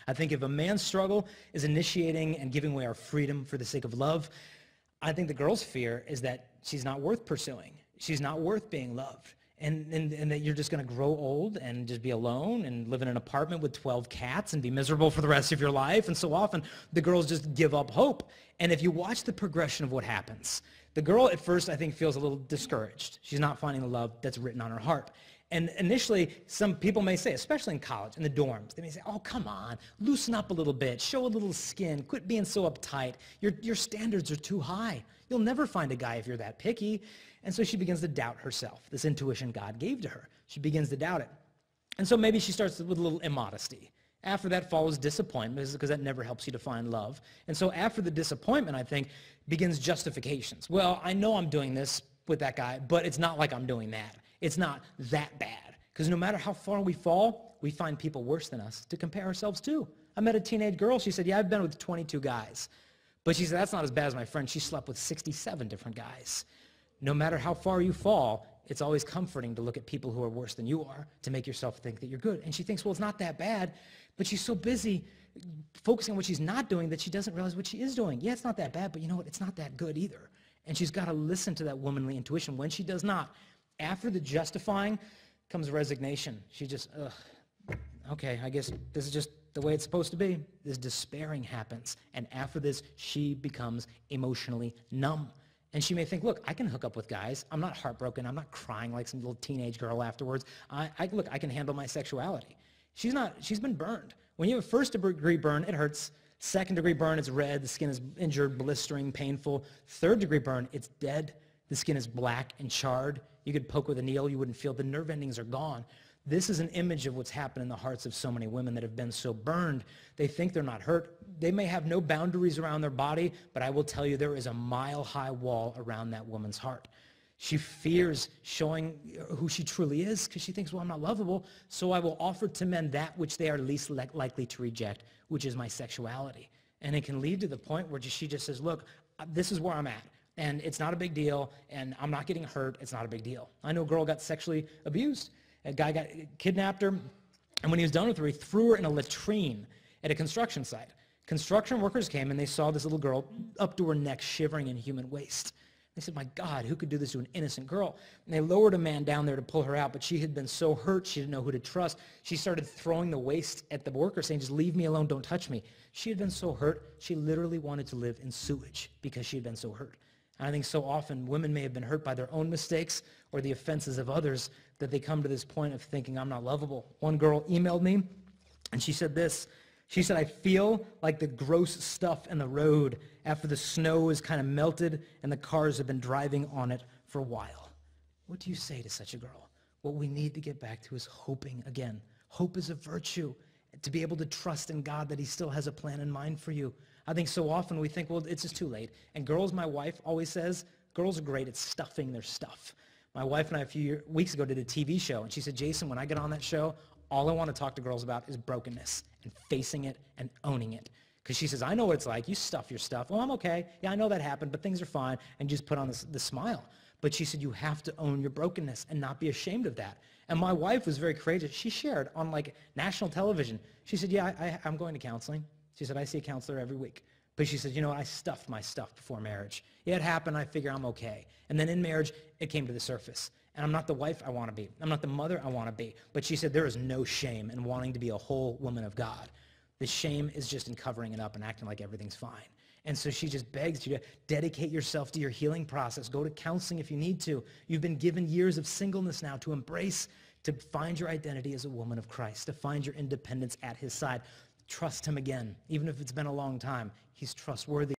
I think if a man's struggle is initiating and giving away our freedom for the sake of love, I think the girl's fear is that she's not worth pursuing. She's not worth being loved. And that you're just going to grow old and just be alone and live in an apartment with 12 cats and be miserable for the rest of your life. And so often, the girls just give up hope. And if you watch the progression of what happens, the girl at first, I think, feels a little discouraged. She's not finding the love that's written on her heart. And initially, some people may say, especially in college, in the dorms, they may say, oh, come on, loosen up a little bit, show a little skin, quit being so uptight. Your standards are too high. You'll never find a guy if you're that picky. And so she begins to doubt herself, this intuition God gave to her. She begins to doubt it. And so maybe she starts with a little immodesty. After that follows disappointment, because that never helps you to find love. And so after the disappointment, I think, begins justifications. Well, I know I'm doing this with that guy, but it's not like I'm doing that. It's not that bad. Because no matter how far we fall, we find people worse than us to compare ourselves to. I met a teenage girl. She said, yeah, I've been with 22 guys. But she said, that's not as bad as my friend. She slept with 67 different guys. No matter how far you fall, it's always comforting to look at people who are worse than you are to make yourself think that you're good. And she thinks, well, it's not that bad, but she's so busy focusing on what she's not doing that she doesn't realize what she is doing. Yeah, it's not that bad, but you know what? It's not that good either. And she's got to listen to that womanly intuition. When she does not, after the justifying comes resignation. She just, okay, I guess this is just the way it's supposed to be. This despairing happens. And after this, she becomes emotionally numb. And she may think, look, I can hook up with guys. I'm not heartbroken. I'm not crying like some little teenage girl afterwards. Look, I can handle my sexuality. She's been burned. When you have a first-degree burn, it hurts. Second-degree burn, it's red. The skin is injured, blistering, painful. Third-degree burn, it's dead. The skin is black and charred. You could poke with a needle. You wouldn't feel. The nerve endings are gone. This is an image of what's happened in the hearts of so many women that have been so burned. They think they're not hurt. They may have no boundaries around their body, but I will tell you there is a mile-high wall around that woman's heart. She fears showing who she truly is because she thinks, well, I'm not lovable, so I will offer to men that which they are least likely to reject, which is my sexuality. And it can lead to the point where she just says, look, this is where I'm at. And it's not a big deal, and I'm not getting hurt. It's not a big deal. I know a girl got sexually abused. A guy kidnapped her, and when he was done with her, he threw her in a latrine at a construction site. Construction workers came, and they saw this little girl up to her neck shivering in human waste. They said, my God, who could do this to an innocent girl? And they lowered a man down there to pull her out, but she had been so hurt, she didn't know who to trust. She started throwing the waste at the worker, saying, just leave me alone, don't touch me. She had been so hurt, she literally wanted to live in sewage because she had been so hurt. And I think so often women may have been hurt by their own mistakes or the offenses of others that they come to this point of thinking, I'm not lovable. One girl emailed me, and she said this. She said, I feel like the gross stuff in the road after the snow is kind of melted and the cars have been driving on it for a while. What do you say to such a girl? What we need to get back to is hoping again. Hope is a virtue. To be able to trust in God that he still has a plan in mind for you. I think so often we think, well, it's just too late. And girls, my wife always says, girls are great at stuffing their stuff. My wife and I a few weeks ago did a TV show, and she said, Jason, when I get on that show, all I want to talk to girls about is brokenness and facing it and owning it. Because she says, I know what it's like. You stuff your stuff. Oh, I'm okay. Yeah, I know that happened, but things are fine. And just put on this smile. But she said, you have to own your brokenness and not be ashamed of that. And my wife was very courageous. She shared on like national television. She said, yeah, I'm going to counseling. She said, I see a counselor every week. But she said, you know, I stuffed my stuff before marriage. Yeah, it happened. I figure I'm okay. And then in marriage, it came to the surface. And I'm not the wife I want to be. I'm not the mother I want to be. But she said, there is no shame in wanting to be a whole woman of God. The shame is just in covering it up and acting like everything's fine. And so she just begs you to dedicate yourself to your healing process. Go to counseling if you need to. You've been given years of singleness now to embrace, to find your identity as a woman of Christ, to find your independence at his side. Trust him again, even if it's been a long time. He's trustworthy.